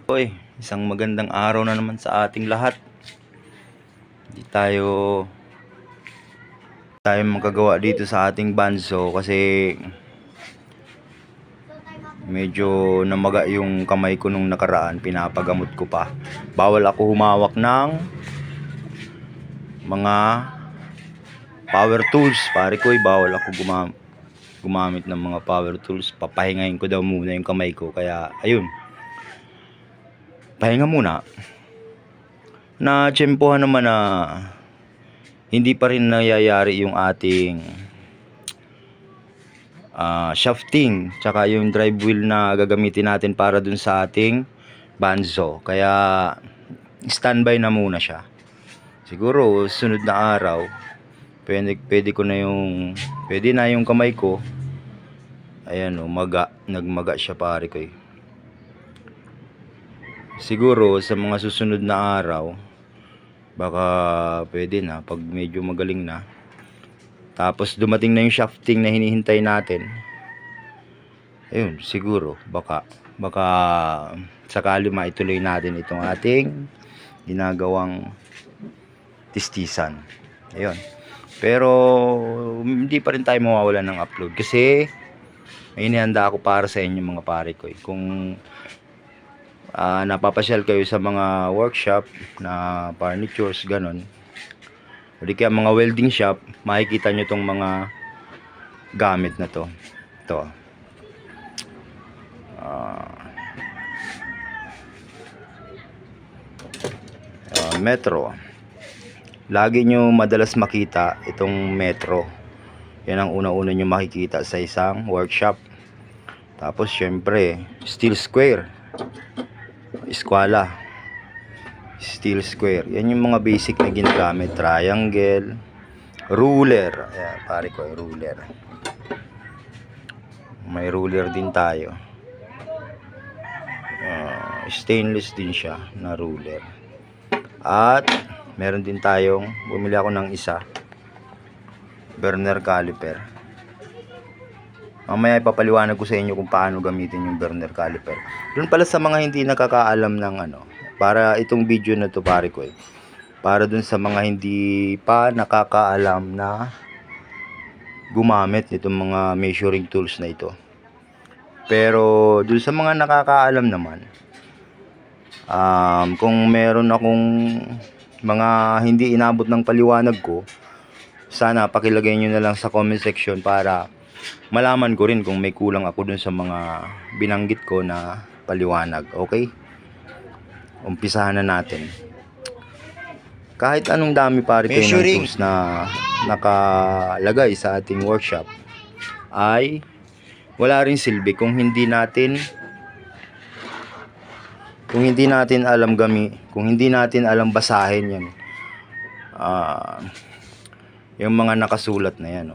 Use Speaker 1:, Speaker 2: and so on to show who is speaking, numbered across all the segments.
Speaker 1: Hoy, isang magandang araw na naman sa ating lahat. Hindi tayo magagawa dito sa ating banso kasi medyo namaga yung kamay ko nung nakaraan, pinapagamot ko pa. Bawal ako humawak ng mga power tools, pare ko, bawal ako gumamit ng mga power tools. Papahingahin ko daw muna yung kamay ko, kaya ayun. Pahinga muna. Na tsempohan naman na hindi pa rin nangyayari yung ating shafting tsaka yung drive wheel na gagamitin natin para dun sa ating banzo, kaya standby na muna siya. Siguro sunod na araw pwede na yung kamay ko. Ayan, nagmaga siya, pare ko. Siguro sa mga susunod na araw baka pwede na, pag medyo magaling na, tapos dumating na yung shafting na hinihintay natin. Ayun, siguro baka sakali maituloy natin itong ating ginagawang tistisan. Ayun. Pero hindi pa rin tayo mawawalan ng upload kasi may inihanda ako para sa inyo, mga pare ko. Kung napapasyal kayo sa mga workshop na furnitures, ganon, o di kaya mga welding shop, makikita nyo tong mga gamit na to. Metro, lagi nyo madalas makita itong metro. Yan ang una-una nyo makikita sa isang workshop. Tapos syempre steel square, eskwala, steel square. Yan yung mga basic na ginagamit. Triangle, ruler. Ayan, pare ko, ruler. May ruler din tayo. Stainless din siya na ruler. At meron din tayong, bumili ako ng isa, Vernier caliper. Mamaya ipapaliwanag ko sa inyo kung paano gamitin yung Vernier caliper. Doon pala sa mga hindi nakakaalam ng para itong video na to, pare ko, para dun sa mga hindi pa nakakaalam na gumamit nitong mga measuring tools na ito. Pero dun sa mga nakakaalam naman, kung meron akong mga hindi inabot ng paliwanag ko, sana pakilagay nyo na lang sa comment section para malaman ko rin kung may kulang ako dun sa mga binanggit ko na paliwanag. Okay? Umpisahan na natin. Kahit anong dami, pare ko, ng tools na nakalagay sa ating workshop ay wala rin silbi kung hindi natin alam basahin yan. Yung mga nakasulat na yan,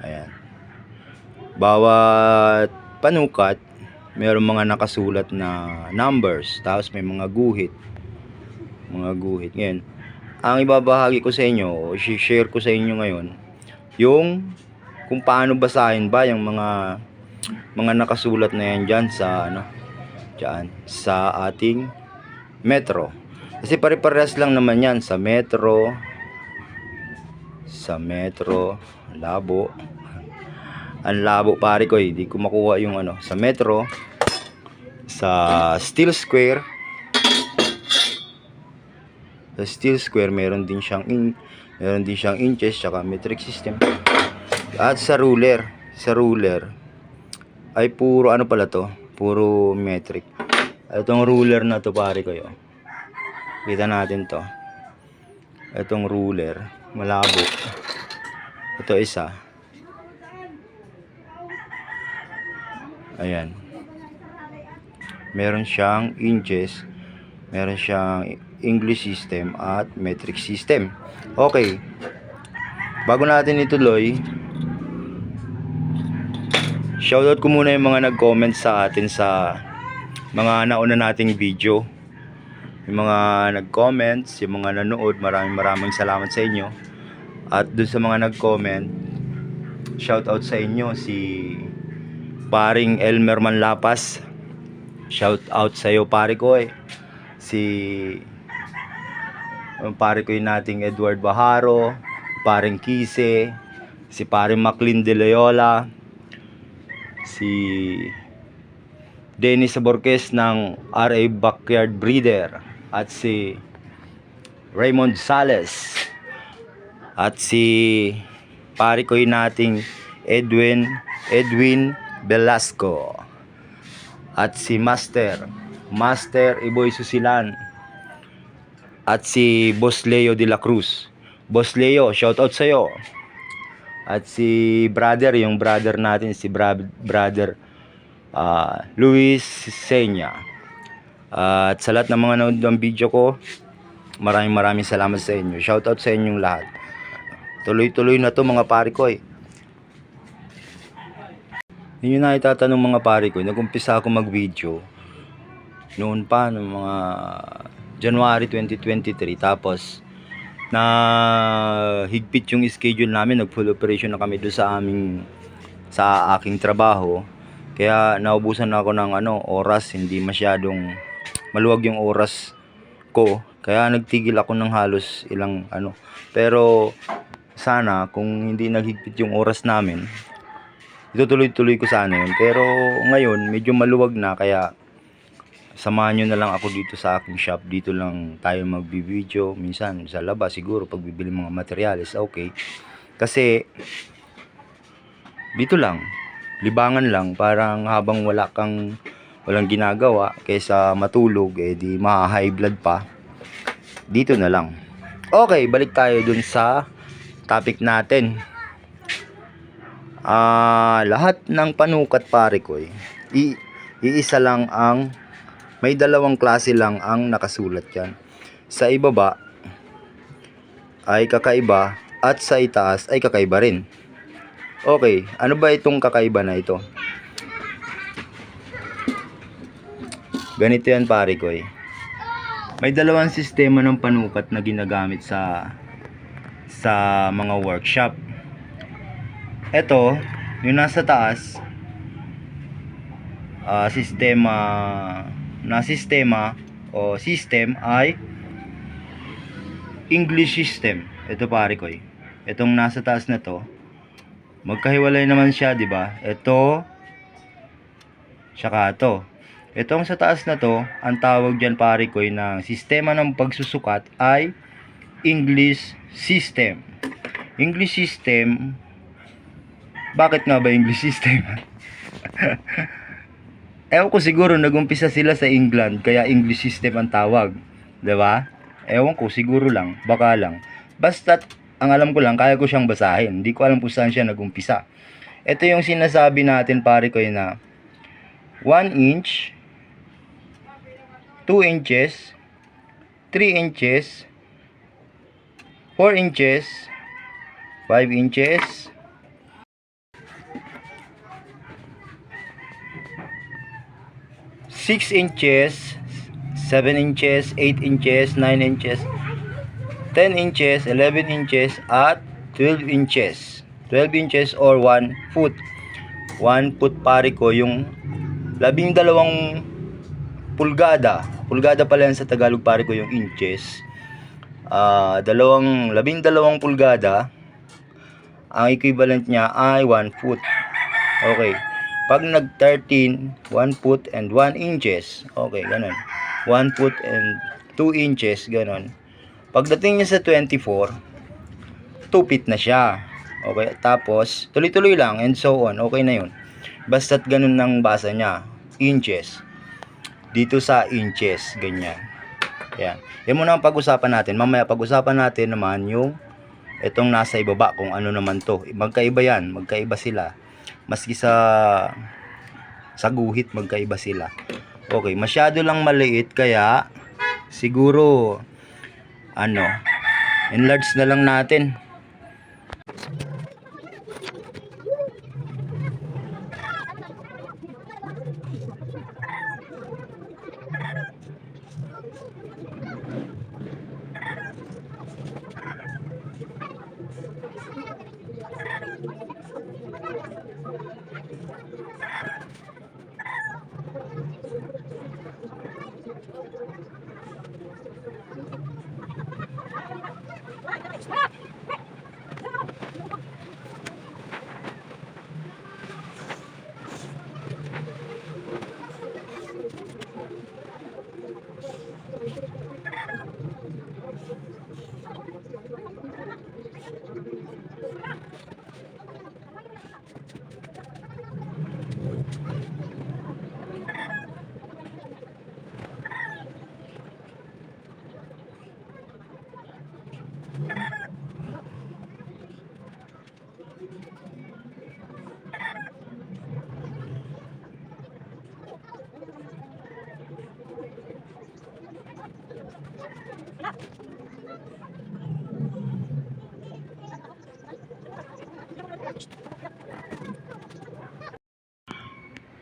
Speaker 1: ayan, bawat panukat mayroong mga nakasulat na numbers, tapos may mga guhit. Ngayon, ang ibabahagi ko sa inyo, i-share ko sa inyo ngayon, yung kung paano basahin ba yung mga nakasulat na yan dyan sa ating metro. Kasi pare-parehas lang naman yan sa metro, labo. Ang labo, pare ko, hindi ko makuha yung sa metro, sa steel square. Sa steel square meron din siyang inches tsaka metric system. At sa ruler ay puro pala to, puro metric. Itong ruler na to, pare ko, kita natin to. Itong ruler malabo. Ito isa, ayan, meron siyang inches, meron siyang English system at metric system. Okay, bago natin ituloy, shoutout ko muna yung mga nag-comment sa atin sa mga nauna nating video. Yung mga nag-comments, yung mga nanood, maraming salamat sa inyo. At dun sa mga nag-comment, shoutout sa inyo, si paring Elmer Manlapas, Shout out sa iyo pare ko eh. Si pare ko yung nating Edward Baharo, pareng Kise, si pare Maclean de Loyola, si Dennis Borges ng RA Backyard Breeder, at si Raymond Sales, at si pare ko yung nating Edwin Velasco, at si Master Iboy Susilan, at si Boss Leo de la Cruz. Boss Leo, shoutout sa'yo. At si brother, yung brother natin, si brother Luis Senya. At sa lahat ng mga nanood ng video ko, maraming salamat sa inyo. Shoutout sa inyong lahat. Tuloy-tuloy na to mga pare ko eh. Yun yung nakitatanong mga pare ko. Nag-umpisa ako mag-video noon pa, noong mga January 2023. Tapos na higpit yung schedule namin, nag full operation na kami doon sa aking trabaho. Kaya naubusan na ako ng oras, hindi masyadong maluwag yung oras ko. Kaya nagtigil ako ng halos ilang Pero sana kung hindi naghigpit yung oras namin, itutuloy-tuloy ko sana yun. Pero ngayon medyo maluwag na, kaya samahan nyo na lang ako dito sa aking shop. Dito lang tayo magbibideo. Minsan sa labas siguro pag bibili mga materyales, okay. Kasi dito lang, libangan lang, parang habang walang ginagawa, kaysa matulog di ma-high blood pa. Dito na lang. Okay, balik tayo dun sa topic natin. Lahat ng panukat pare ko iisa lang may dalawang klase lang ang nakasulat yan. Sa ibaba ay kakaiba at sa itaas ay kakaiba rin. Okay, ano ba itong kakaiba na ito? Ganito yan pare ko May dalawang sistema ng panukat na ginagamit sa mga workshop. Ito, yung nasa taas, system ay English system. Ito pare ko Itong nasa taas na to, magkahiwalay naman siya, di ba? Ito, saka ito. Itong sa taas na to, ang tawag dyan pare ko ng sistema ng pagsusukat ay English system. English system. Bakit nga ba English system? Ewan ko, siguro nagumpisa sila sa England, kaya English system ang tawag, 'di ba? Ewan ko, siguro lang, baka lang. Basta ang alam ko lang, kaya ko siyang basahin. Hindi ko alam kung saan siya nagumpisa. Ito yung sinasabi natin pare ko na 1 inch, 2 inches, 3 inches, 4 inches, 5 inches, 6 inches, 7 inches, 8 inches, 9 inches, 10 inches, 11 inches, at 12 inches. 12 inches or 1 foot. 1 foot pare ko yung 12 pulgada. Pulgada pala yan sa Tagalog pare ko yung inches. 12 pulgada. Ang equivalent niya ay 1 foot. Okay. Pag nag-13, 1 foot and 1 inches. Okay, ganun. 1 foot and 2 inches, ganun. Pagdating niya sa 24, 2 feet na siya. Okay, tapos tuloy-tuloy lang and so on. Okay na yun. Basta't ganun ang basa niya. Inches. Dito sa inches, ganyan. Yan. Yan muna ang pag-usapan natin. Mamaya pag-usapan natin naman yung itong nasa ibaba, kung ano naman to. Magkaiba yan. Magkaiba sila. Maski sa guhit, magkaiba sila. Okay, masyado lang maliit, kaya siguro enlarge na lang natin.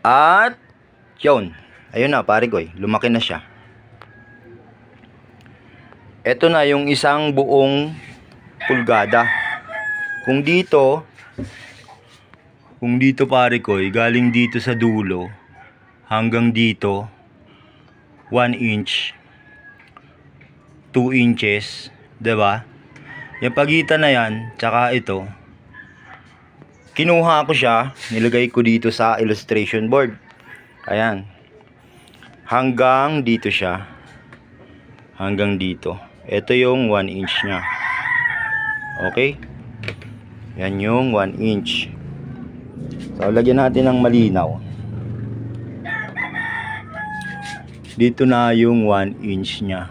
Speaker 1: At yun. Ayun na, pare ko, lumaki na siya. Ito na yung isang buong pulgada. Kung dito pare ko, galing dito sa dulo hanggang dito 1 inch, 2 inches, 'di ba? Yung pagitan na yan, tsaka ito, kinuha ko siya, nilagay ko dito sa illustration board. Ayan. Hanggang dito siya. Hanggang dito. Ito yung 1 inch niya. Okay? Yan yung 1 inch. So, lagyan natin ng malinaw. Dito na yung 1 inch niya.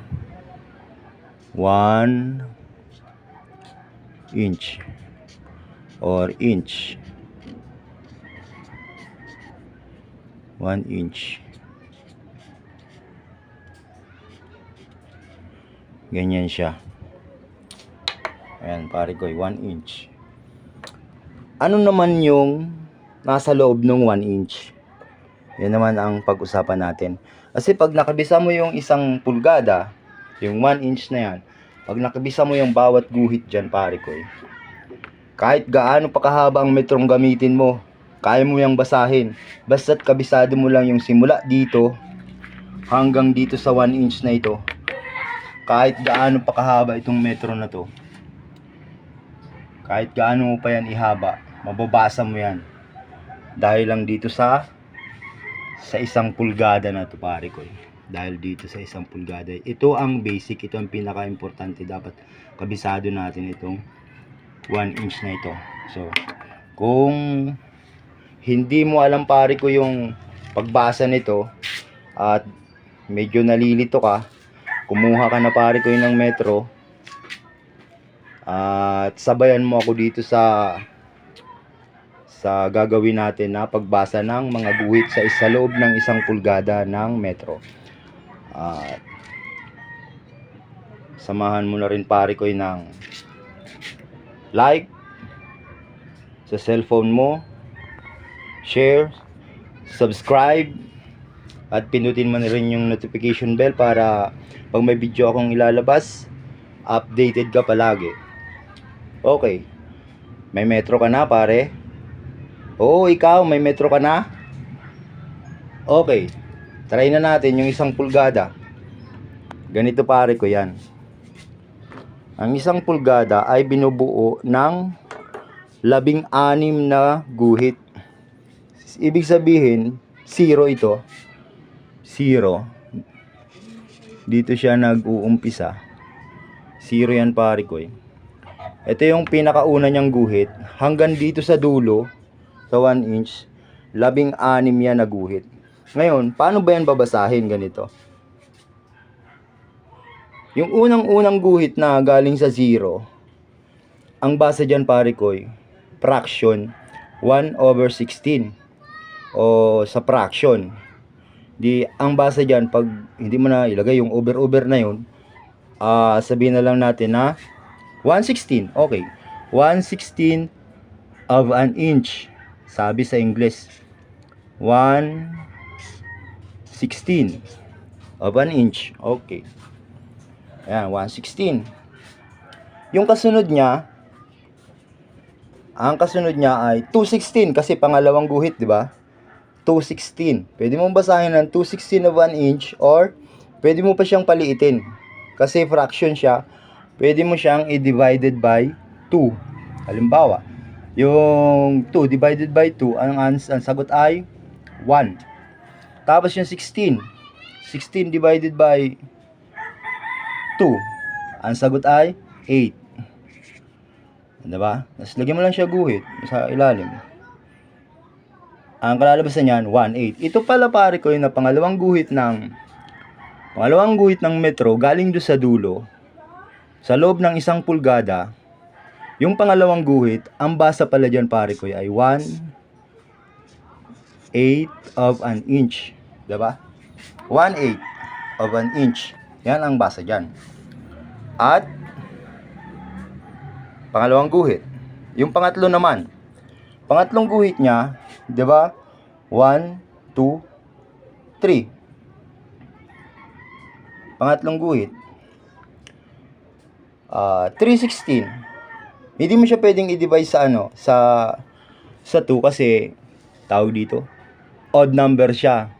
Speaker 1: 1 inch. Or inch. 1 inch. Ganyan siya. Ayan, pare ko, 1 inch. Ano naman yung nasa loob ng 1 inch? Yan naman ang pag-usapan natin. Kasi pag nakabisa mo yung isang pulgada, yung 1 inch na yan, pag nakabisa mo yung bawat guhit dyan, pare ko, kahit gaano pa kahaba ang metrong gamitin mo, kaya mo yung basahin. Basta't kabisado mo lang yung simula dito hanggang dito sa 1 inch na ito. Kahit gaano pa kahaba itong metro na to, kahit gaano mo pa yan ihaba, mababasa mo yan. Dahil lang dito sa isang pulgada na to, pare ko. Dahil dito sa isang pulgada. Ito ang basic, ito ang pinaka-importante. Dapat kabisado natin itong 1 inch na ito. So, kung hindi mo alam, pare ko, yung pagbasa nito at medyo nalilito ka, kumuha ka na, pare ko, ng metro at sabayan mo ako dito sa gagawin natin na pagbasa ng mga guhit sa loob ng isang pulgada ng metro. At samahan mo na rin, pare ko, ng like sa cellphone mo, share, subscribe, at pinutin mo na rin yung notification bell para pag may video akong ilalabas, updated ka palagi. Okay. May metro ka na, pare? Oo, ikaw, may metro ka na? Okay. Try na natin yung isang pulgada. Ganito, pare ko, yan. Ang isang pulgada ay binubuo ng 16 na guhit. Ibig sabihin, 0 ito. 0. Dito siya nag-uumpisa. 0 yan, pare ko. Ito yung pinakauna niyang guhit. Hanggang dito sa dulo, sa 1 inch, 16 yan na guhit. Ngayon, paano ba yan babasahin ganito? Yung unang-unang guhit na galing sa 0, ang basa dyan, pare ko, fraction 1/16. O sa fraction. Ang basa dyan, pag hindi mo na ilagay yung over na yun, sabihin na lang natin na 1/16. Okay. 1/16 of an inch. Sabi sa English, 1/16 of an inch. Okay. Ayan, 1/16. Yung kasunod niya, ang kasunod niya ay 2/16 kasi pangalawang guhit, di ba? 2/16. Pwede mong basahin ng 2/16 of 1 inch or pwede mo pa siyang paliitin. Kasi fraction siya, pwede mo siyang i-divided by 2. Halimbawa, yung 2 divided by 2, ang sagot ay 1. Tapos yung 16 divided by 2, ang sagot ay 8. Diba? Tapos lagyan mo lang siya guhit sa ilalim. Ang kalalabasan niyan, 1/8. Ito pala, pare ko, yung pangalawang guhit ng metro galing do sa dulo, sa loob ng isang pulgada. Yung pangalawang guhit, ang basa pala dyan, pare ko, ay 1/8 of an inch. Diba? 1/8 of an inch. Yan ang basa dyan. At pangalawang guhit. Yung pangatlo naman, pangatlong guhit niya, 'di ba? 1 2, 3. Pangatlong guhit, 316. Hindi mo siya pwedeng i-divide sa sa 2 kasi tawag dito, odd number siya.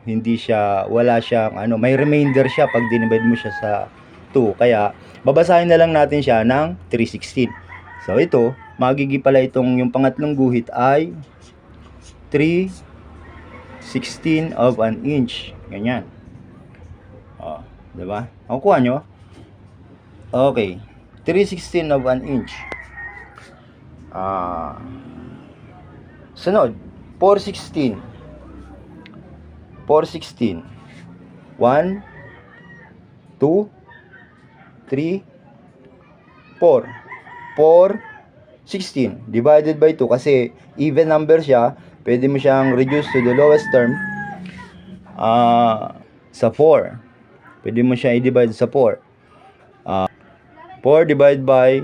Speaker 1: Wala siyang may remainder siya pag dinivide mo siya sa 2. Kaya babasahin na lang natin siya ng 316. So ito, magiging pala yung pangatlong guhit ay 3/16 of an inch. Ganyan. Oh, 'di ba? Nakukuha nyo? Okay. 3/16 of an inch. Sunod, 4/16. 4/16. 1, 2, 3, 4. 4/16 divided by 2 kasi even number siya, pwede mo siyang reduce to the lowest term sa 4. Pwede mo siya i-divide sa 4. 4 divided by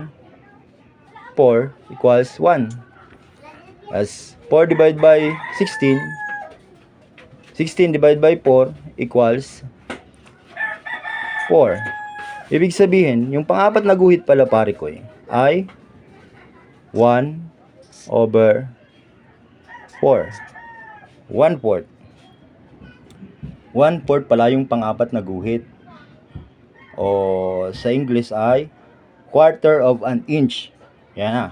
Speaker 1: 4 equals 1. As 4 divided by 16, 16 divided by 4 equals 4. Ibig sabihin, yung pang-apat na guhit pala pare ko ay 1/4. 1/4. 1/4 pala yung pang-apat na guhit. O sa English ay quarter of an inch. Yan na.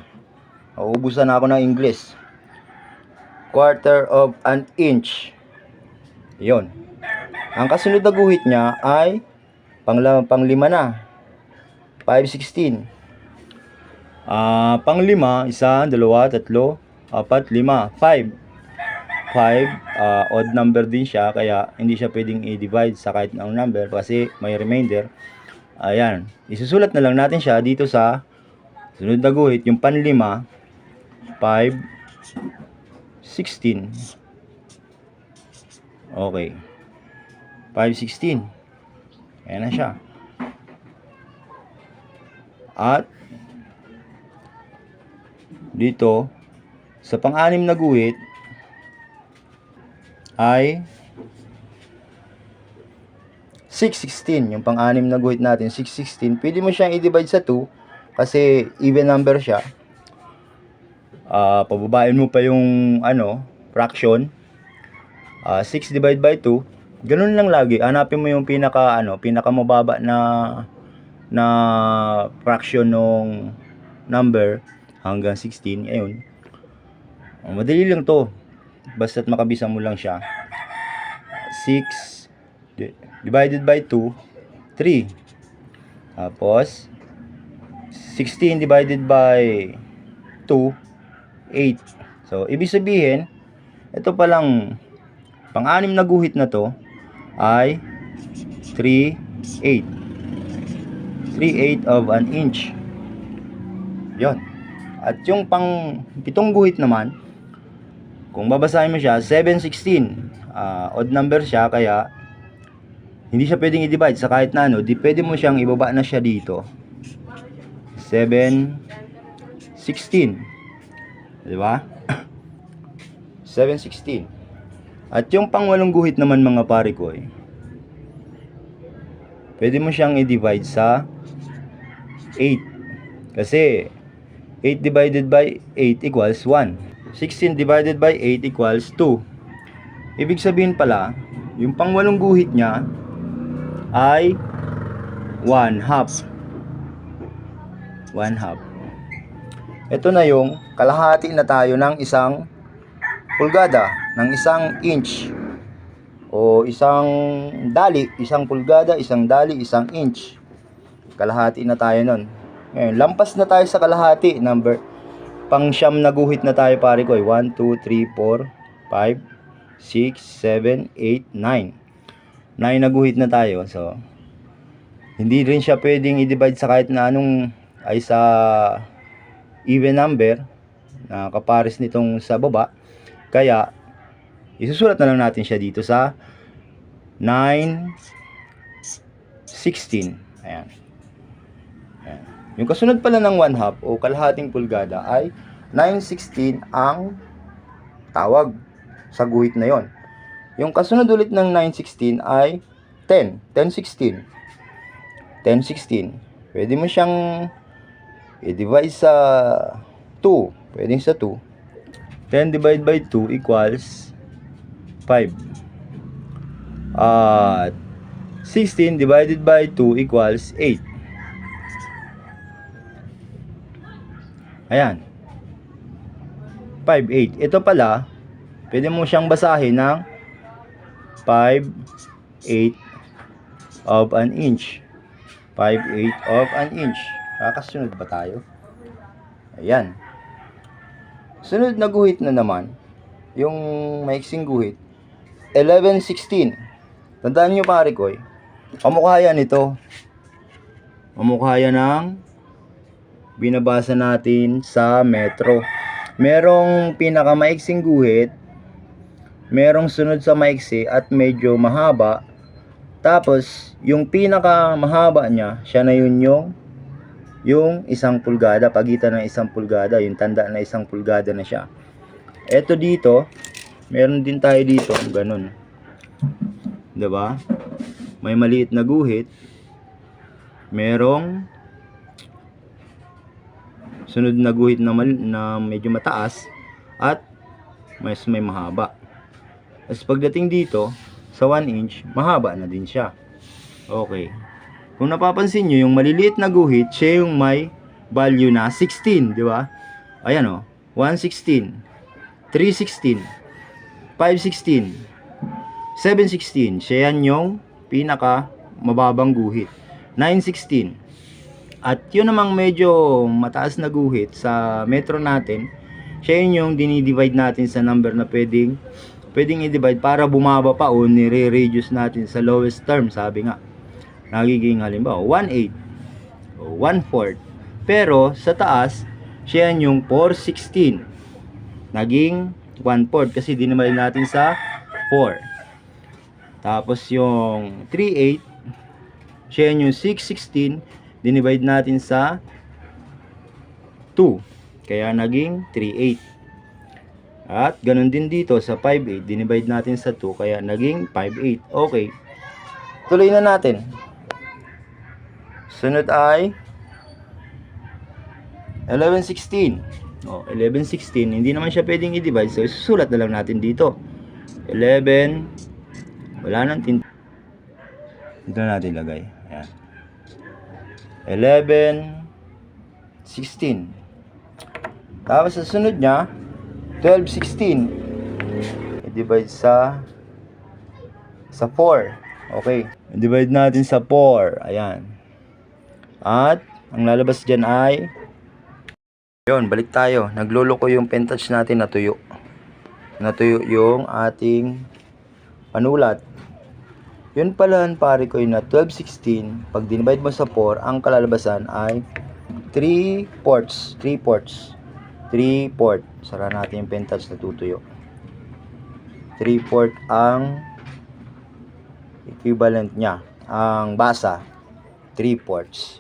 Speaker 1: Uubusan na ako ng English. Quarter of an inch. Yon. Ang kasunod na guhit niya ay panglima na. 5/16. Panglima, 1, 2, 3, 4, 5. 5, odd number din siya, kaya hindi siya pwedeng i-divide sa kahit anong number kasi may remainder. Ayan, isusulat na lang natin siya dito sa sunod na guhit, yung panlima, 5/16. Okay, 5/16. Ayan na siya. At dito sa pang-anim na guhit ay 6/16. Yung pang-anim na guhit natin, 6/16. Pwede mo siyang i-divide sa 2 kasi even number siya. Pababain mo pa yung fraction. 6 divided by 2. Ganun lang lagi. Hanapin mo yung pinakamababa na fraction ng number hanggang 16. Ayun. Madali lang to. Basta't makabisa mo lang siya. 6 divided by 2, 3. Tapos 16 divided by 2, 8. So, ibig sabihin, ito palang pang-anim na guhit na to ay 3/8. 3/8 of an inch. Yon. At yung pang-pitong guhit naman, kung babasahin mo siya, 7/16. Odd number siya, kaya hindi siya pwedeng i-divide sa kahit na di pwede mo siyang ibaba na siya dito. 7/16. Di ba? 7/16. At yung pang-walong guhit naman mga pare ko pwede mo siyang i-divide sa 8. Kasi 8 divided by 8 equals 1. 16 divided by 8 equals 2. Ibig sabihin pala, yung pang-walong guhit niya ay 1/2. 1/2. Ito na yung kalahati na tayo ng isang pulgada, ng isang inch. O isang dali, isang pulgada, isang dali, isang inch. Kalahati na tayo nun. Ngayon, lampas na tayo sa kalahati. Pang-siyam na guhit na tayo pare ko. 1, 2, 3, 4, 5, 6, 7, 8, 9. 9 na guhit na tayo. So, hindi rin siya pwedeng i-divide sa kahit na anong ay sa even number na kapares nitong sa baba. Kaya, isusulat na lang natin siya dito sa 9/16. Ayan. Ayan. Yung kasunod pala ng 1/2 o kalahating pulgada ay 9/16 ang tawag sa guhit na yon. Yung kasunod ulit ng 9/16 ay 10. 10/16. 10/16. Pwede mo siyang i-divide sa 2. Pwede sa 2. 10 divided by 2 equals 5. At 16 divided by 2 equals 8. Ayan. 5, 8. Ito pala, pwede mo siyang basahin ng 5, 8 of an inch. 5, 8 of an inch. Kakasunod ba tayo? Ayan. Sunod na guhit na naman, yung maiksing guhit, 11/16. Tandaan nyo pare ko, kamukha yan ito. Kamukha yan ng binabasa natin sa metro. Merong pinakamaiksing guhit, merong sunod sa maiksi at medyo mahaba. Tapos, yung pinakamahaba niya, siya na yun yung 1 pulgada, pagitan ng 1 pulgada, yung tanda na 1 pulgada na siya. Eto dito, meron din tayo dito, ganun. 'Di ba? May maliit na guhit, merong sunod na guhit na medyo mataas at may mahaba. Tapos pagdating dito sa 1 inch, mahaba na din siya. Okay. Kung napapansin nyo, yung maliliit na guhit, siya yung may value na 16, di ba? Ayan o, 1/16, 3/16, 5/16, 7/16. Siya yan yung pinaka mababang guhit. 9/16. At yun namang medyo mataas na guhit sa metro natin, siya yun yung dinidivide natin sa number na pwedeng i-divide para bumaba pa o nire-reduce natin sa lowest term. Sabi nga, nagiging halimbawa 1/8 o 1/4. Pero sa taas, siya yan yung 4/16. Naging 1/4 kasi dinivide natin sa 4. Tapos yung 3/8, siya yan yung 6/16. Dinivide natin sa 2. Kaya naging 3/8. At ganun din dito sa 5/8. Dinivide natin sa 2. Kaya naging 5/8. Okay. Tuloy na natin. Sunod ay 11/16. 11/16. Hindi naman siya pwedeng i-divide. So, isusulat na lang natin dito. 11. Wala nang tinta. Dito na natin lagay. Ayan. 11/16. Tapos sa sunod niya 12/16. I-divide sa 4. Okay. I-divide natin sa 4. Ayan. At ang lalabas dyan ay yun, balik tayo. Nagluloko yung pen touch natin, natuyo. Natuyo yung ating panulat. Yun pala pare ko yun na 12/16. Pag dinivide mo sa 4, ang kalalabasan ay 3/4. 3/4. Sara natin yung pen touch na tutuyo. 3/4 ang equivalent niya. Ang basa, 3/4.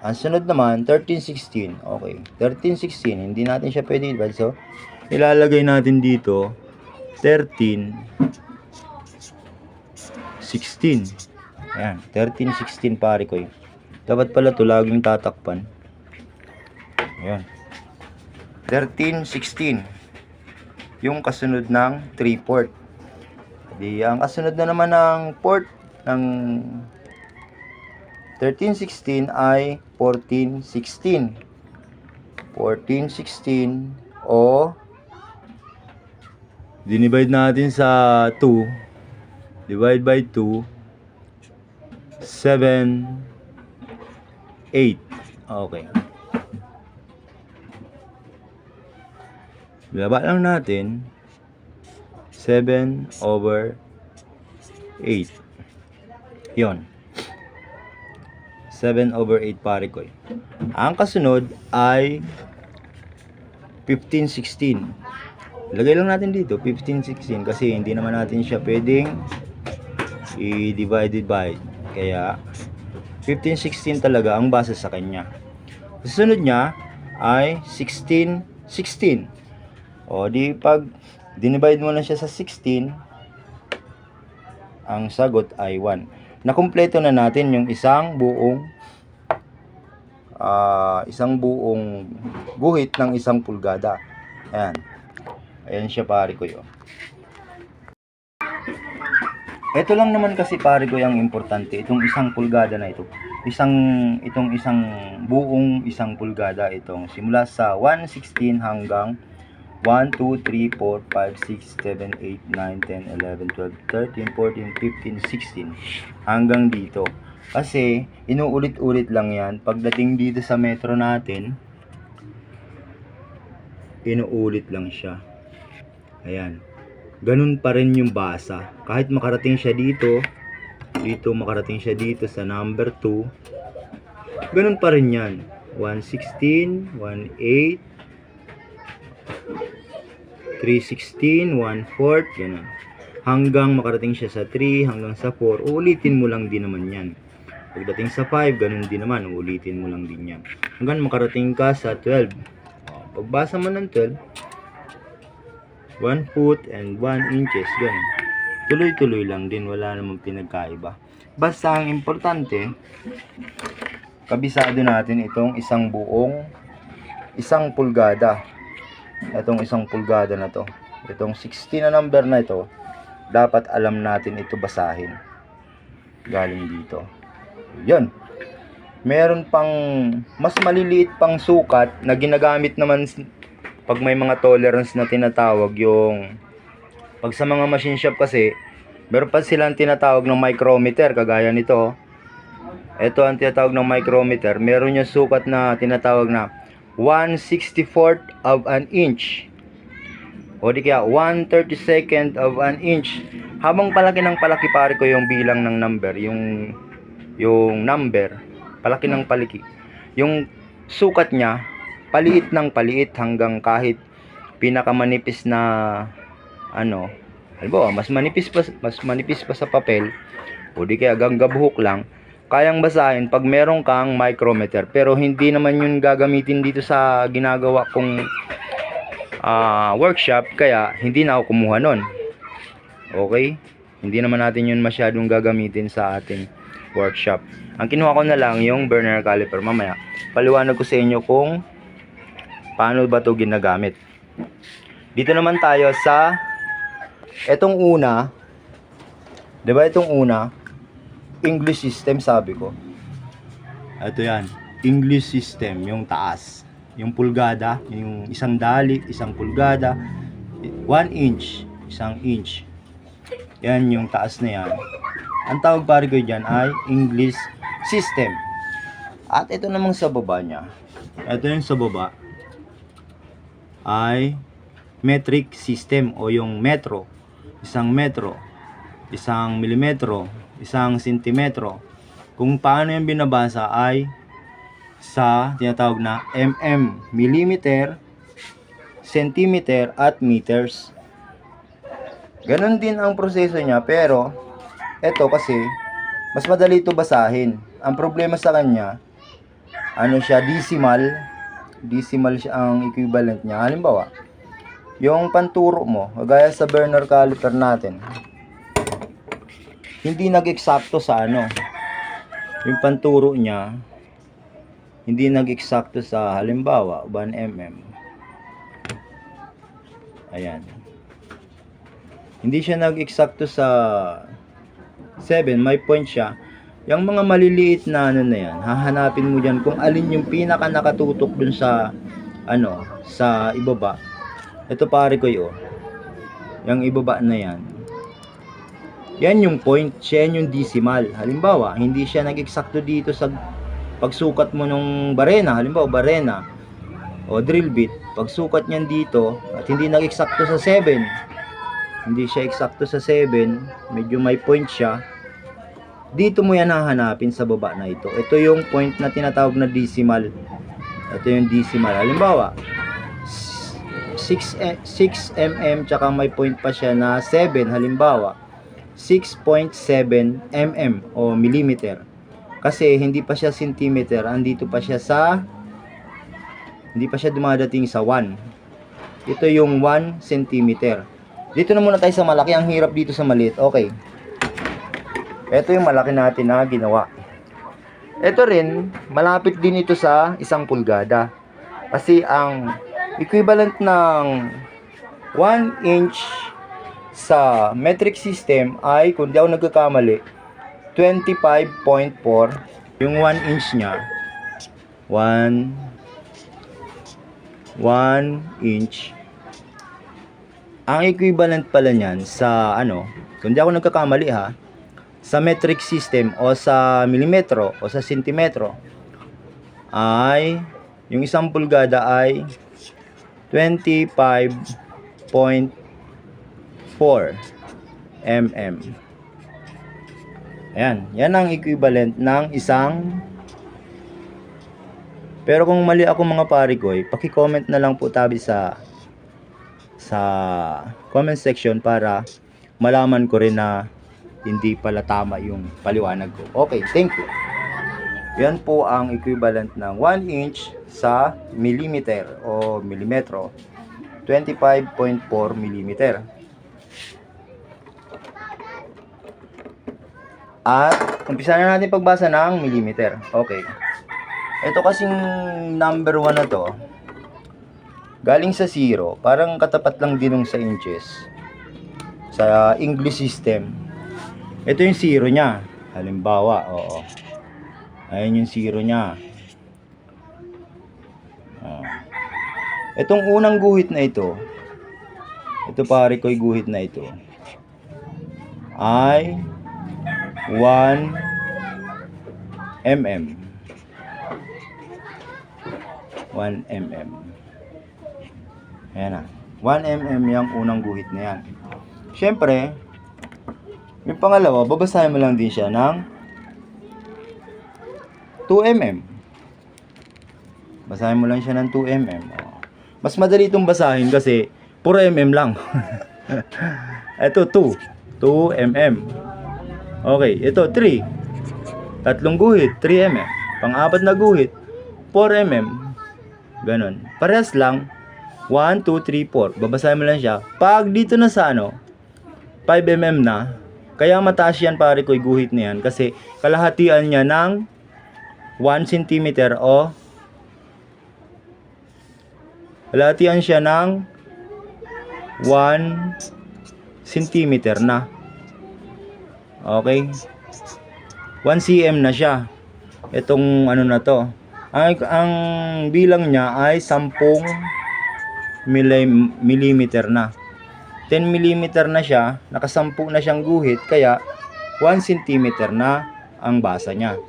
Speaker 1: Ang sunod naman, 13/16. Okay. 13/16. Hindi natin siya pwede i-divide. So, ilalagay natin dito 13/16. Ayan. 13/16 pare ko. Dapat pala ito laging tatakpan. Ayan. 13/16. Yung kasunod ng 3/4. Di, ang kasunod na naman ng 4 ng 13/16 ay 14/16. 14/16 o dinivide natin sa 2. Divide by 2. 7, 8. Okay. Baba lang natin 7/8. Yon. 7/8 pare ko. Ang kasunod ay 15/16. Lagay lang natin dito 15/16 kasi hindi naman natin siya pwedeng i-divided by. Kaya 15/16 talaga ang base sa kanya. Susunod niya ay 16/16. O di pag dinivide mo na siya sa 16, Ang sagot ay 1. Nakumpleto na natin yung isang buong guhit ng 1 pulgada. Ayan. Ayan siya pare ko yun. Ito lang naman kasi pare ko yung importante, itong 1 pulgada na ito. Itong isang buong 1 pulgada, itong simula sa 116 hanggang 1, 2, 3, 4, 5, 6, 7, 8, 9, 10, 11, 12, 13, 14, 15, 16 hanggang dito. Kasi inuulit-ulit lang yan. Pagdating dito sa metro natin, inuulit lang siya. Ayan. Ganun pa rin yung basa. Kahit makarating siya dito, makarating siya dito sa number 2, ganun pa rin yan. 116, 18, 316, 1/4, ganun. Hanggang makarating siya sa 3, hanggang sa 4, uulitin mo lang din naman yan. Pagdating sa 5, ganun din naman, uulitin mo lang din yan. Hanggang makarating ka sa 12. Pagbasa mo ng 12, 1 foot and 1 inches, ganun. Tuloy-tuloy lang din, wala namang pinagkaiba. Basta ang importante, kabisado natin itong isang buong 1 pulgada. Itong 1 pulgada na to, itong 16 na number na ito, dapat alam natin ito basahin. Galing dito. Yun. Meron pang mas maliliit pang sukat na ginagamit naman pag may mga tolerance na tinatawag, yung pag sa mga machine shop kasi meron pa silang tinatawag ng micrometer, kagaya nito. Ito ang tinatawag ng micrometer. Meron yung sukat na tinatawag na 1/64 of an inch, o di kaya 1/32 of an inch. Habang palaki ng palaki pare ko yung bilang ng number, yung number palaki ng palaki, yung sukat niya paliit ng paliit hanggang kahit pinakamanipis na halimbawa mas manipis pa sa papel, o di kaya ganggabuhok lang, kayang basahin pag meron kang micrometer. Pero hindi naman yun gagamitin dito sa ginagawa kong workshop, kaya hindi na ako kumuha nun. Okay? Hindi naman natin yun masyadong gagamitin sa ating workshop. Ang kinuha ko na lang yung burner caliper. Mamaya paliwanag ko sa inyo kung paano ba ito ginagamit. Dito naman tayo sa etong una. Diba itong una, English system, sabi ko. Ito yan, English system, yung taas. Yung pulgada, yung 1 dali, 1 pulgada, 1 inch, 1 inch. Yan yung taas na yan. Ang tawag pare ko dyan ay English system. At ito namang sa baba niya, ito yung sa baba ay metric system, o yung metro. 1 metro, 1 milimetro, 1 sentimetro. Kung paano yung binabasa ay sa tinatawag na mm, millimeter, centimeter, at meters. Ganon din ang proseso niya, pero eto kasi mas madali ito basahin. Ang problema sa kanya, siya, decimal siya ang equivalent niya. Halimbawa, yung panturo mo, kagaya sa burner caliper natin, hindi nag-eksakto sa yung panturo niya, hindi nag-eksakto sa halimbawa 1 mm. Ayan. Hindi siya nag-eksakto sa 7, may point siya. Yung mga maliliit na na yan, hahanapin mo dyan kung alin yung pinaka nakatutok dun sa sa ibaba. Ito pare ko yun, yung ibaba na yan, yan yung point, siya yung decimal. Halimbawa, hindi siya nag-eksakto dito sa pagsukat mo nung barena, halimbawa barena o drill bit, pagsukat niyan dito at hindi nag-eksakto sa 7, hindi siya eksakto sa 7, medyo may point siya, dito mo yan hahanapin sa baba na ito. Ito yung point na tinatawag na decimal. Ito yung decimal. Halimbawa 6 mm, tsaka may point pa siya na 7, halimbawa 6.7 mm o millimeter. Kasi hindi pa siya centimeter, andito pa siya hindi pa siya dumadating sa 1. Ito yung 1 centimeter. Dito na muna tayo sa malaki, ang hirap dito sa maliit. Okay. Ito yung malaki natin na ginawa. Ito rin, malapit din ito sa 1 pulgada. Kasi ang equivalent ng 1 inch sa metric system ay, kung di ako nagkakamali, 25.4. Yung 1 inch niya, 1 inch. Ang equivalent pala niyan sa kung di ako nagkakamali ha, sa metric system o sa milimetro o sa sentimetro ay yung 1 pulgada ay 25.4 mm. Ayan, yan ang equivalent ng isang. Pero kung mali ako mga pare ko, paki-comment na lang po tabi sa comment section para malaman ko rin na hindi pala tama yung paliwanag ko. Okay, thank you. Yan po ang equivalent ng 1 inch sa millimeter o milimetro, 25.4 millimeter. At umpisa na natin pagbasa ng millimeter. Okay. Ito kasing number 1 na to, galing sa 0, parang katapat lang din ng sa inches sa English system. Ito yung 0 niya. Halimbawa, oo. Ayun yung 0 niya. Itong unang guhit na ito pare ko'y guhit na ito ay 1 mm. 1 mm. Ayan na. 1 mm yung unang guhit na yan. Siyempre, yung pangalawa, babasahin mo lang din siya ng 2 mm. Basahin mo lang siya ng 2 mm. Mas madali itong basahin kasi 4 mm lang. Ito 2 mm. Okay, ito 3. Tatlong guhit, 3 mm. Pang-apat na guhit, 4 mm. Ganon. Parehas lang. 1, 2, 3, 4. Babasahin mo lang siya. Pag dito na sa 5 mm na, kaya mataas yan pare ko, guhit na yan. Kasi kalahatian niya ng 1 cm o kalahatian siya ng 1 cm na. Okay? 1 cm na siya. Itong na to. Ang bilang niya ay 10 millimeter na. 10 millimeter na siya, nakasampu na siyang guhit, kaya 1 cm na ang basa niya.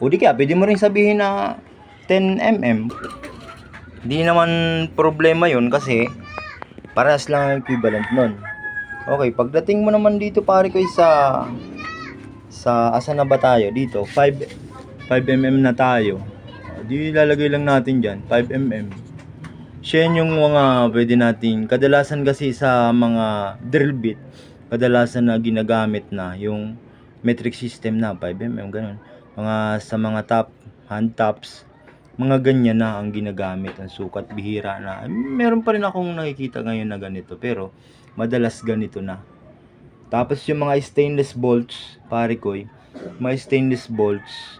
Speaker 1: O di kaya, pwede mo rin sabihin na 10 mm. Hindi naman problema yun kasi parehas lang ang equivalent nun. Okay, pagdating mo naman dito pare ko sa asa na ba tayo dito? 5 mm na tayo. Di lalagay lang natin diyan 5 mm. Siya yung mga pwede natin, kadalasan kasi sa mga drill bit, kadalasan na ginagamit na yung metric system na 5 mm ganun. Sa mga hand tops, mga ganyan na ang ginagamit, ang sukat, bihira na. Meron pa rin akong nakikita ngayon na ganito, pero madalas ganito na. Tapos yung mga stainless bolts, pare ko, mga stainless bolts,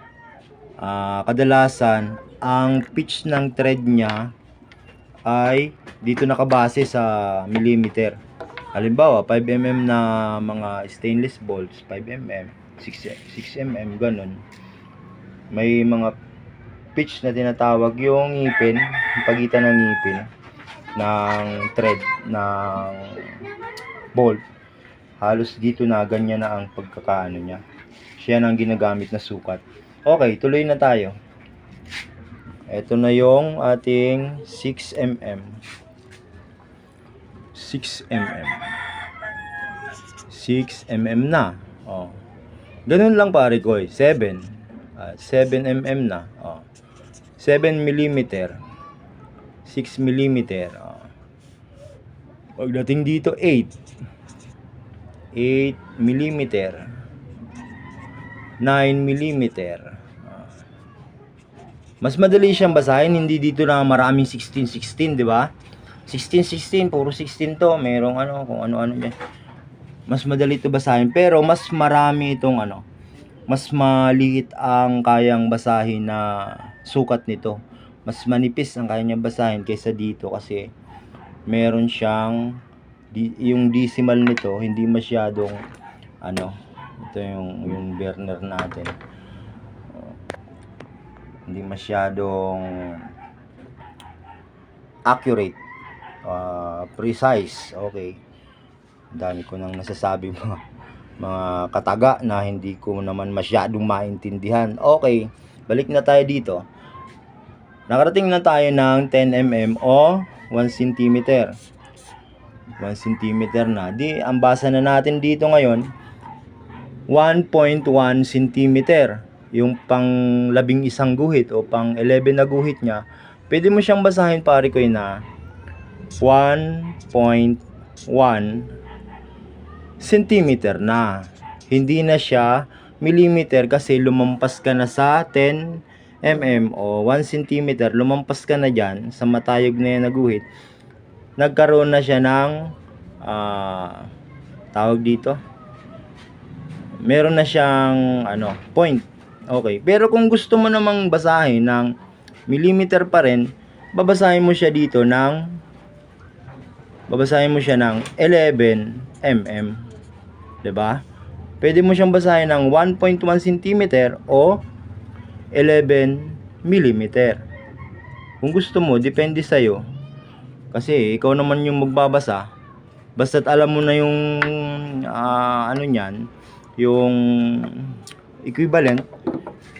Speaker 1: kadalasan ang pitch ng thread niya ay dito nakabase sa millimeter. Halimbawa 5 mm na mga stainless bolts, 5 mm, 6 mm ganun. May mga pitch na tinatawag yung ngipin, yung pagitan ng ngipin ng thread ng bolt. Halos dito na ganyan na ang pagkakaano niya. Siya na ang ginagamit na sukat. Okay, tuloy na tayo. Ito na yung ating 6 mm. 6 mm. 6 mm na. Oh. Ganun lang pare ko, 7 mm na. Oh. 7 mm. 6 mm. Oh. Pagdating dito 8 mm. 9 mm. Mas madali siyang basahin, hindi dito na maraming 16, 16, di ba? 16, puro 16 to. Merong kung ano-ano niya. Mas madali ito basahin, pero mas marami itong mas maliit ang kayang basahin na sukat nito. Mas manipis ang kaya niyang basahin kaysa dito kasi meron siyang yung decimal nito hindi masyadong ito yung burner natin. Hindi masyadong accurate, precise. Okay. Dami ko nang nasasabi mga kataga na hindi ko naman masyadong maintindihan. Okay, balik na tayo dito. Nakarating na tayo ng 10 mm o 1 cm. 1 cm na. Di, ang basa na natin dito ngayon, 1.1 cm. Yung pang 11 guhit o pang 11 na guhit niya, pwede mo siyang basahin pare ko na 1.1 centimeter na. Hindi na siya millimeter kasi lumampas ka na sa 10 mm o 1 centimeter. Lumampas ka na dyan sa matayog na yan na guhit. Nagkaroon na siya ng tawag dito. Meron na siyang point. Okay. Pero kung gusto mo namang basahin ng millimeter pa rin, babasahin mo siya ng 11 mm. 'Di ba? Pwede mo siyang basahin ng 1.1 cm o 11 mm. Kung gusto mo, depende sa iyo. Kasi ikaw naman yung magbabasa. Basta't alam mo na yung niyan, yung equivalent,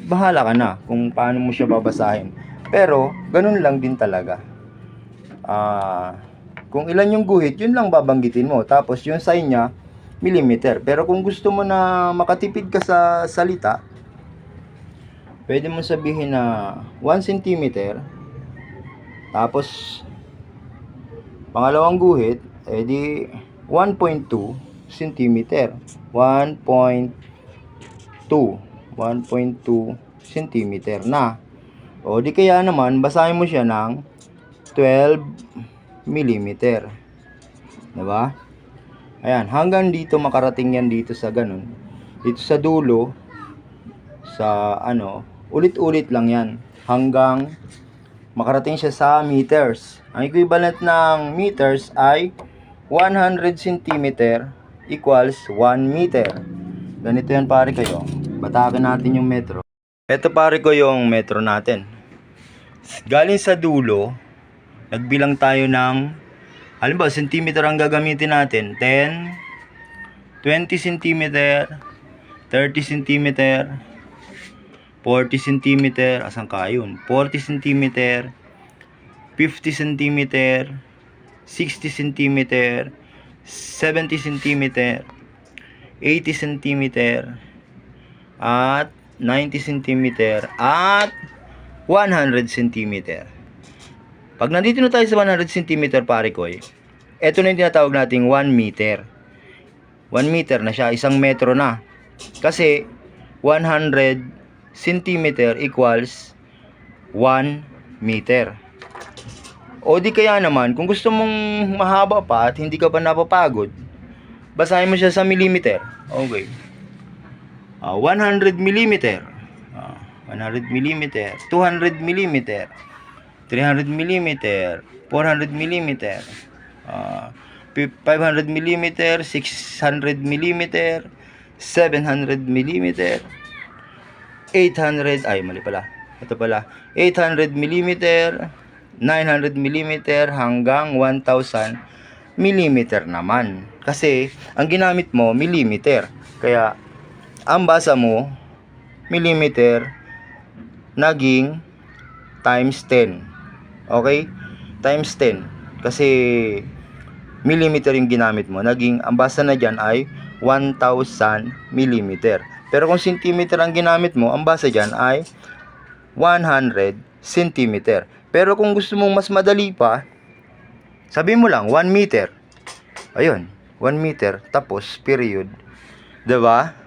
Speaker 1: bahala ka na kung paano mo siya babasahin. Pero ganun lang din talaga. Kung ilan yung guhit, yun lang babanggitin mo. Tapos yung sign niya, millimeter. Pero kung gusto mo na makatipid ka sa salita, pwede mo sabihin na 1 cm. Tapos pangalawang guhit, edi 1.2 cm. 1.2 cm na. O di kaya naman, basahin mo siya ng 12 mm. Diba? Ayan, hanggang dito makarating yan dito sa ganun. Dito sa dulo, sa ulit-ulit lang yan. Hanggang makarating siya sa meters. Ang equivalent ng meters ay 100 cm equals 1 meter. Ganito yan pare kayo. Batakan natin yung metro. Ito pare ko yung metro natin. Galing sa dulo, nagbilang tayo ng, halimbawa, centimeter ang gagamitin natin. 10, 20 cm, 30 cm, 40 cm, asan ka yun? 40 cm, 50 cm, 60 cm, 70 cm, 80 cm, at 90 cm, at 100 cm. Pag nandito na tayo sa 100 cm pare ko, ito na yung tinatawag nating 1 meter. 1 meter na siya, 1 metro na. Kasi 100 cm equals 1 meter. O di kaya naman, kung gusto mong mahaba pa at hindi ka pa napapagod, basahin mo siya sa millimeter. Okay. 100 millimeter. 100 millimeter. 200 millimeter. 300 millimeter. 400 millimeter. 500 millimeter. 600 millimeter. 700 millimeter. 800, ay mali pala. Ito pala. 800 millimeter. 900 millimeter hanggang 1000 millimeter naman. Kasi ang ginamit mo millimeter. Kaya ang basa mo millimeter naging times 10. Okay? Times 10. Kasi millimeter yung ginamit mo. Naging ang basa na dyan ay 1000 millimeter. Pero kung centimeter ang ginamit mo, ang basa dyan ay 100 centimeter. Pero kung gusto mong mas madali pa, sabihin mo lang 1 meter. Ayun, 1 meter tapos period. 'Di ba?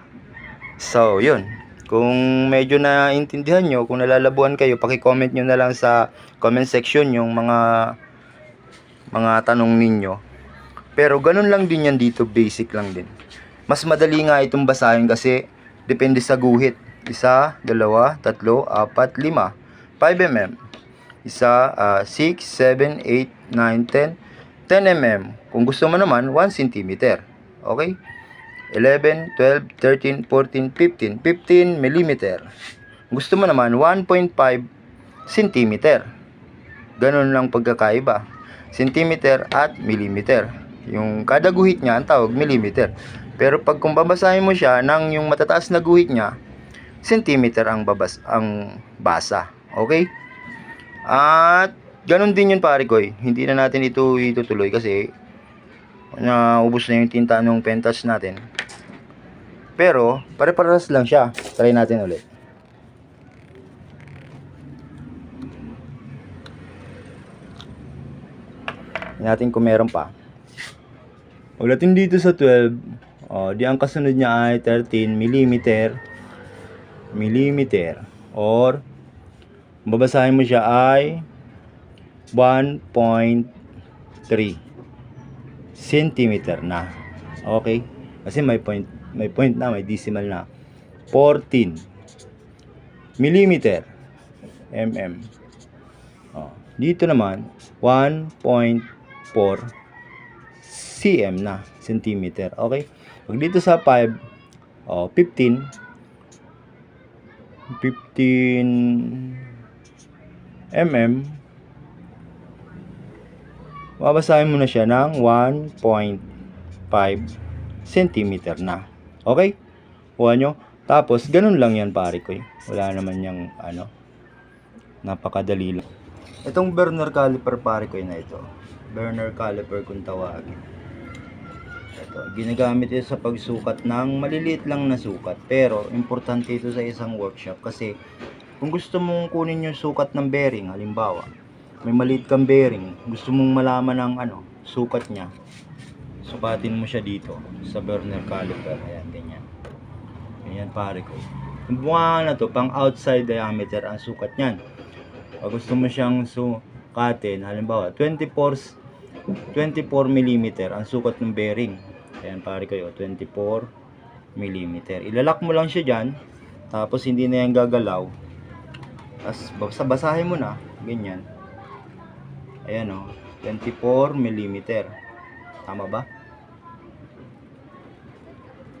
Speaker 1: So, 'yun. Kung medyo naintindihan nyo, kung nalalabuan kayo, paki-comment nyo na lang sa comment section yung mga tanong ninyo. Pero ganun lang din yan dito, basic lang din. Mas madali nga itong basahin kasi depende sa guhit. 1, 2, 3, 4, 5. 5 mm. 6, 7, 8, 9, 10. 10 mm. Kung gusto mo naman, 1 cm. Okay? 11, 12, 13, 14, 15. 15 mm. Gusto mo naman, 1.5 cm. Ganun lang pagkakaiba. Centimeter at millimeter. Yung kada guhit niya, ang tawag millimeter. Pero pag kung babasahin mo siya ng yung matataas na guhit niya, centimeter ang basa. Okay? At ganun din yun pare ko eh. Hindi na natin ito itutuloy kasi naubos na yung tinta ng pentouch natin. Pero pare-parehas lang siya. Try natin ulit. Natin kung meron pa. Ulatin dito sa 12. Di ang kasunod niya ay 13 millimeter. Or babasahin mo siya ay 1.3 centimeter na. Okay? Kasi may point na, may decimal na. 14 millimeter. Dito naman 1.4 cm na, centimeter. Okay? Pag dito sa 5, 15 mm, babasahin mo na siya ng 1.5 centimeter na. Okay? Kuha nyo. Tapos, ganun lang yan pare ko. Wala naman yung napakadali lang. Itong burner caliper pare ko na ito. Burner caliper kung tawagin. Ito, ginagamit ito sa pagsukat ng maliliit lang na sukat. Pero, importante ito sa isang workshop kasi kung gusto mong kunin yung sukat ng bearing, halimbawa, may maliit kang bearing, gusto mong malaman ang sukat niya, sukatin mo siya dito sa burner caliper. Ayan, ganyan. Ayan pare ko. Yung bunga na to, pang outside diameter ang sukat niyan. Pag gusto mo siyang sukatin, halimbawa 24 mm ang sukat ng bearing. Ayan pare kayo, 24 mm. Ilalak mo lang siya dyan, tapos hindi na yan gagalaw. Tapos basahin mo na, ganyan. Ayan 24 mm. Tama ba?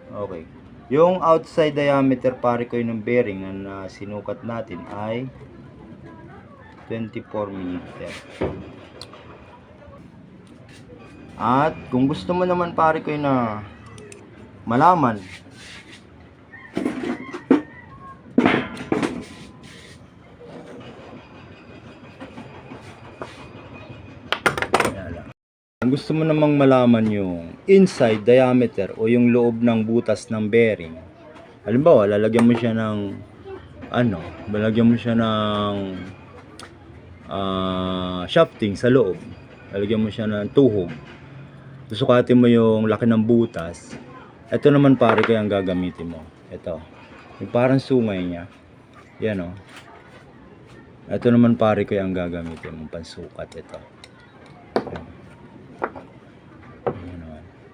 Speaker 1: Okay. Yung outside diameter pare ko ng bearing na sinukat natin ay 24 mm. At kung gusto mo naman pare ko na malaman yung inside diameter o yung loob ng butas ng bearing. Halimbawa, lalagyan mo siya ng shafting sa loob. Lalagyan mo siya ng tuhog. Susukatin mo yung laki ng butas. Ito naman pare ko yung gagamitin mo. Ito. Yung parang sungay niya. Yan Ito naman pare ko yung gagamitin mo pansukat. Ito.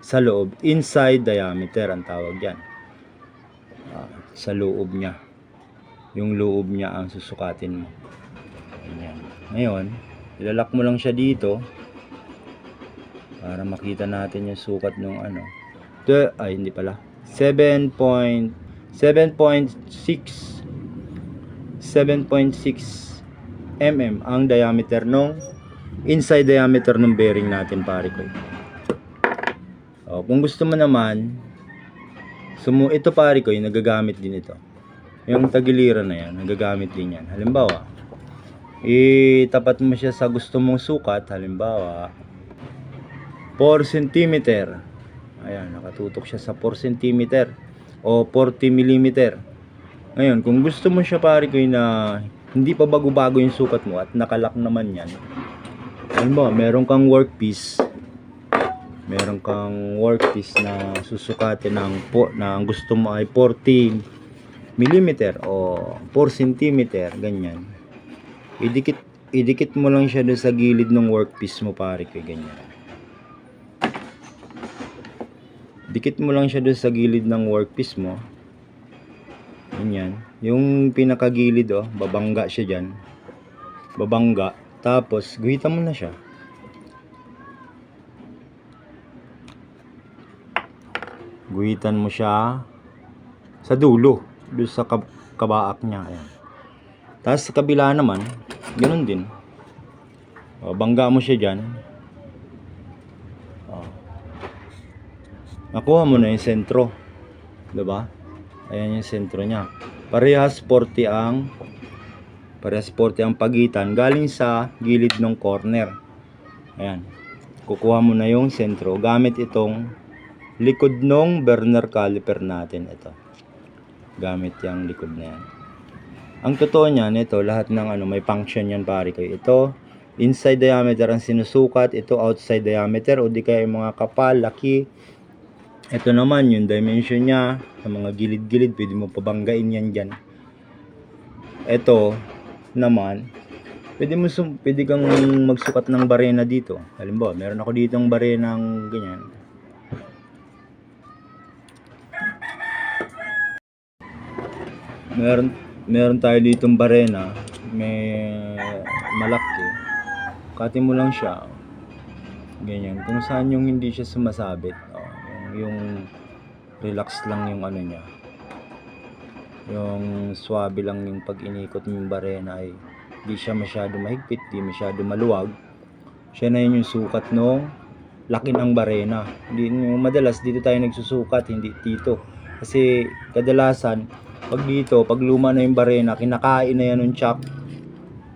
Speaker 1: Sa loob, inside diameter ang tawag yan. Sa loob niya. Yung loob niya ang susukatin mo. Ayan. Ngayon, ilalak mo lang siya dito para makita natin yung sukat ng hindi pala. 7.6 mm ang diameter inside diameter ng bearing natin pare ko. Kung gusto mo naman ito pare ko, nagagamit din ito. Yung tagiliran na yan, nagagamit din yan. Halimbawa, itapat mo siya sa gusto mong sukat. Halimbawa, 4 cm. Ayan, nakatutok siya sa 4 cm o 40 mm. Ngayon, kung gusto mo siya pare ko na hindi pa bago-bago yung sukat mo at nakalak naman yan. Halimbawa, meron kang workpiece na susukatin na ang gusto mo ay 40 mm o 4 cm, ganyan. Idikit mo lang siya doon sa gilid ng workpiece mo pare ko, ganyan. Dikit mo lang siya doon sa gilid ng workpiece mo. Ganyan. Yung pinakagilid, oh, babangga siya dyan. Babangga. Tapos, guhitan mo na siya. Guhitan mo siya sa dulo. Doon sa kabaak niya. Ayan. Tapos sa kabila naman, ganun din. O, bangga mo siya dyan. O. Nakuha mo na yung sentro. Diba? Ayan yung sentro niya. Parehas 40 ang pagitan galing sa gilid ng corner. Ayan. Kukuha mo na yung sentro gamit itong likod ng burner caliper natin. Ito. Gamit yung likod na yan. Ang totoo niyan, ito, lahat ng may function yan pare ko. Ito, inside diameter ang sinusukat. Ito, outside diameter. O di kaya yung mga kapal, laki. Ito naman, yung dimension niya. Sa mga gilid-gilid, pwede mo pabanggain yan dyan. Ito, naman, pwede kang magsukat ng barena dito. Halimbawa, meron ako ditong barena ng ganyan. Meron tayo ditong barena, may malaki. Katin mo lang siya. Ganyan. Kung saan yung hindi siya sumasabit. Yung relax lang yung ano niya. Yung swabe lang yung pag inikot mo yung barena ay di siya masyado mahigpit, di masyado maluwag. Siya na yun yung sukat nung laki ng barena. Madalas dito tayo nagsusukat, hindi dito. Kasi kadalasan pag luma na yung barena, kinakain na yan ng chop.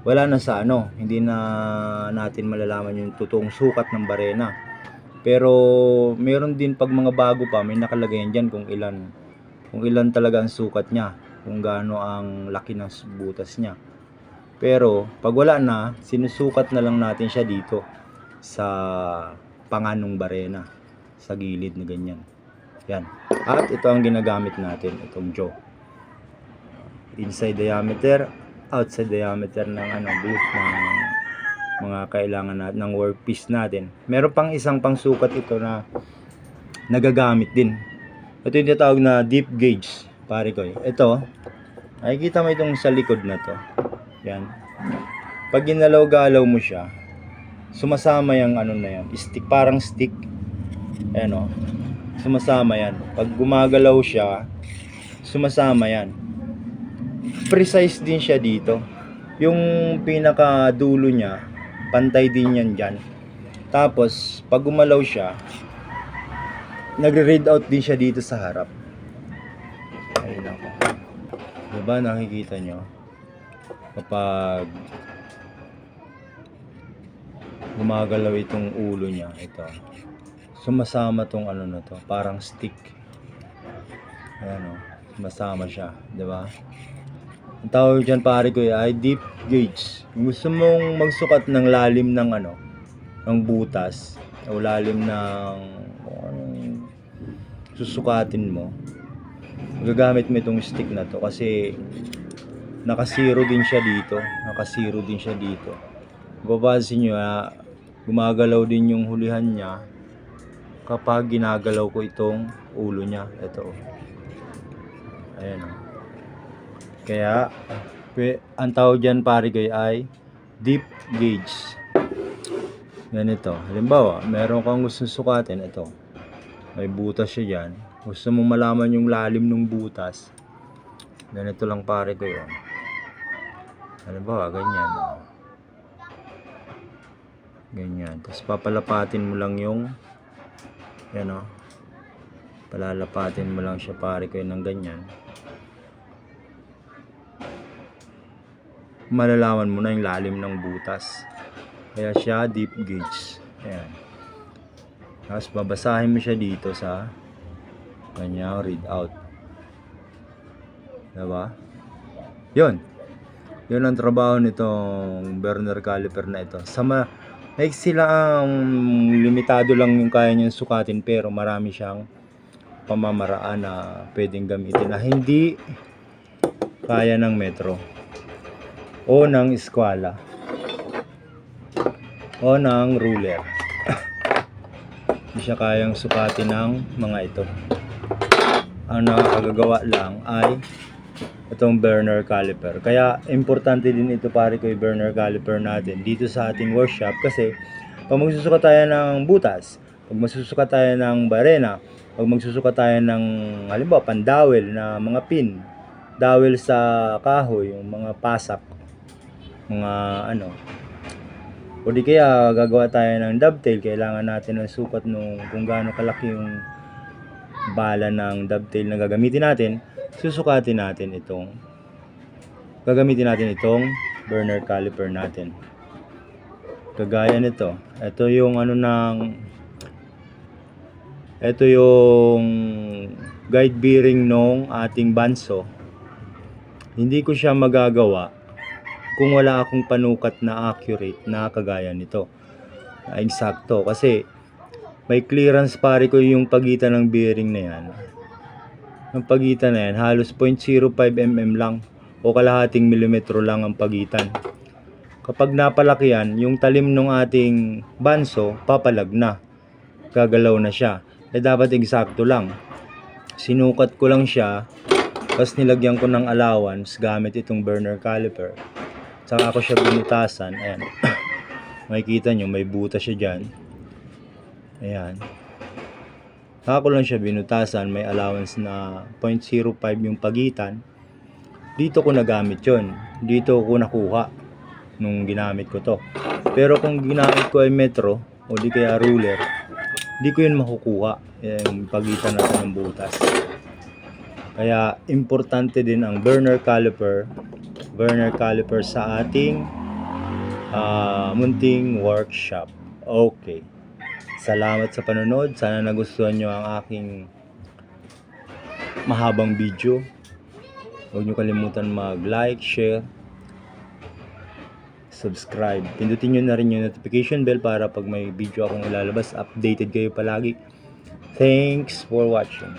Speaker 1: Wala na sa hindi na natin malalaman yung totoong sukat ng barena. Pero meron din pag mga bago pa, may nakalagay yan dyan kung ilan talaga ang sukat niya, kung gaano ang laki ng butas niya. Pero pag wala na, sinusukat na lang natin siya dito sa panganong barena, sa gilid na ganyan. Yan. At ito ang ginagamit natin, itong jaw. Inside diameter, outside diameter ng buhok ng mga kailangan natin ng workpiece natin. Meron pang isang pangsukat ito na nagagamit din. Ito yung tinatawag na deep gauge, pare ko. Ito, nakikita mo itong sa likod na to. Yan. Pag ginalaw-galaw mo siya, sumasama yung na yan, stick, parang stick. Ayan o. Sumasama yan. Pag gumagalaw siya, sumasama yan. Precise din siya dito. Yung pinaka dulo niya, pantay din yan dyan. Tapos, pag gumalaw siya, nagre-read out din siya dito sa harap. Ayun ako. Diba nakikita nyo? Kapag gumagalaw itong ulo niya, ito. Sumasama tong na to, parang stick. Ayan o. Sumasama siya. Diba? Ang tawag dyan pare ko ay deep gauge. Kung gusto mong magsukat ng lalim ng ng butas o lalim ng susukatin mo, gagamit mo itong stick na to kasi nakasiro din siya dito. Babasin nyo gumagalaw din yung hulihan niya kapag ginagalaw ko itong ulo niya. Ito. Ayan o. Kaya, ang tawag dyan pare ko ay deep gauge. Ganito. Halimbawa, meron kang gusto sukatin. Ito. May butas siya dyan. Gusto mong malaman yung lalim ng butas. Ganito lang pare ko yun. Halimbawa, ganyan. Ganyan. Tapos papalapatin mo lang yung yan o. Palalapatin mo lang siya pare ko yun ng ganyan. Malalaman mo na yung lalim ng butas. Kaya siya deep gauge. Ayan. Tapos babasahin mo siya dito sa kanyang read out. Diba? Yun ang trabaho nitong burner caliper na ito. Limitado lang yung kaya niyang sukatin, pero marami siyang pamamaraan na pwedeng gamitin na hindi kaya ng metro o ng eskwela o ng ruler. Hindi siya kayang sukatin ng mga ito. Ang nakakagawa lang ay itong burner caliper. Kaya importante din ito pare ko yung burner caliper natin dito sa ating workshop, kasi pag magsusukat tayo ng butas, pag magsusukat tayo ng barena, pag magsusukat tayo ng halimbawa pandawel na mga pin, dowel sa kahoy, yung mga pasak, mga ano, o di kaya gagawa tayo ng dovetail, kailangan natin ng sukat nung kung gaano kalaki yung bala ng dovetail na gagamitin natin. Susukatin natin itong burner caliper natin. Kagaya nito, ito yung ito yung guide bearing nung ating banso. Hindi ko siya magagawa kung wala akong panukat na accurate na kagaya nito, na eksakto, kasi may clearance pare ko yung pagitan ng bearing na yan. Ang pagitan na yan halos 0.05 mm lang o kalahating milimetro lang ang pagitan. Kapag napalaki yan, yung talim ng ating banso papalag na, gagalaw na siya. Dapat eksakto lang. Sinukat ko lang siya, tapos nilagyan ko ng allowance gamit itong burner caliper. Saka ako siya binutasan. Ayan. Makikita nyo, may butas siya dyan. Ayan. Saka ko lang siya binutasan. May allowance na 0.05 yung pagitan. Dito ko nagamit yon. Dito ko nakuha nung ginamit ko to. Pero kung ginamit ko ay metro o di kaya ruler, di ko yun makukuha, yung pagitan natin ng butas. Kaya importante din ang burner caliper sa ating munting workshop. Okay, salamat sa panonood. Sana nagustuhan nyo ang aking mahabang video. Huwag nyo kalimutan mag-like, share, subscribe. Pindutin nyo na rin yung notification bell para pag may video akong ilalabas, updated kayo palagi. Thanks for watching.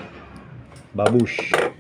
Speaker 1: Babush!